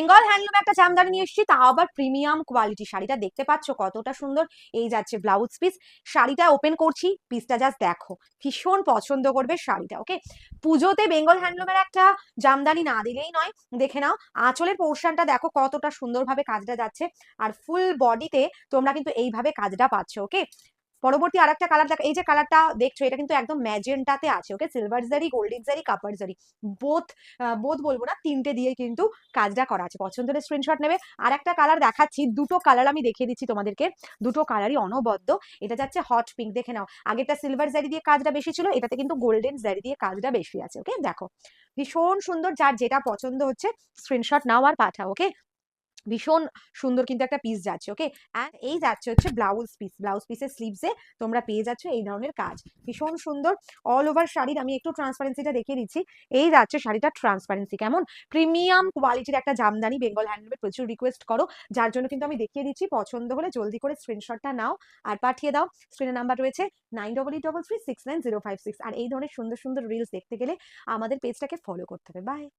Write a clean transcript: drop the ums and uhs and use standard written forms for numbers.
Bengal handloom একটা জামদানি নিয়ে এসেছি, তাও আবার প্রিমিয়াম কোয়ালিটি। শাড়িটা দেখতে পাচ্ছ কতটা সুন্দর। এই যাচ্ছে ব্লাউজ পিস। শাড়িটা ওপেন করছি, পিসটা জাস্ট দেখো, ভীষণ পছন্দ করবে শাড়িটা। ওকে, পুজোতে বেঙ্গল হ্যান্ডলুমের একটা জামদানি না দিলেই নয়। দেখে নাও আঁচলের পোর্শনটা দেখো কতটা সুন্দরভাবে কাজটা যাচ্ছে, আর ফুল বডিতে তোমরা কিন্তু এইভাবে কাজটা পাচ্ছ। ওকে, পরবর্তী আরেকটা কালার দেখো, এই যে কালারটা দেখছো এটা কিন্তু একদম ম্যাজেন্টাতে আছে। ওকে, সিলভার জারি, গোল্ডেন জারি, কাপার জারি, বোথ বোধ বলবো না, তিনটে দিয়ে কিন্তু কাজটা করা আছে। পছন্দ হলে স্ক্রিনশট নেবে। আর একটা কালার দেখাচ্ছি, দুটো কালার আমি দেখিয়ে দিচ্ছি তোমাদেরকে, দুটো কালারই অনবদ্য। এটা যাচ্ছে হট পিঙ্ক, দেখে নাও। আগেরটা সিলভার জারি দিয়ে কাজটা বেশি ছিল, এটাতে কিন্তু গোল্ডেন জারি দিয়ে কাজটা বেশি আছে। ওকে, দেখো ভীষণ সুন্দর। যার যেটা পছন্দ হচ্ছে স্ক্রিনশট নাও আর পাঠাও। ওকে, ভীষণ সুন্দর কিন্তু একটা পিস যাচ্ছে। ওকে, অ্যান্ড এই যাচ্ছে হচ্ছে ব্লাউজ পিস। ব্লাউজ পিসের স্লিভসে তোমরা পেয়ে যাচ্ছ এই ধরনের কাজ, ভীষণ সুন্দর। অল ওভার শাড়ির আমি একটু ট্রান্সপারেন্সিটা দেখিয়ে দিচ্ছি। এই যাচ্ছে শাড়িটা ট্রান্সপারেন্সি কেমন, প্রিমিয়াম কোয়ালিটির একটা জামদানি। বেঙ্গল হ্যান্ডলুমের প্রচুর রিকোয়েস্ট করো, যার জন্য কিন্তু আমি দেখিয়ে দিচ্ছি। পছন্দ হলে জলদি করে স্ক্রিনশটটা নাও আর পাঠিয়ে দাও। স্ক্রিনের নাম্বার রয়েছে 9833369056। আর এই ধরনের সুন্দর সুন্দর রিলস দেখতে গেলে আমাদের পেজটাকে ফলো করতে হবে। বাই।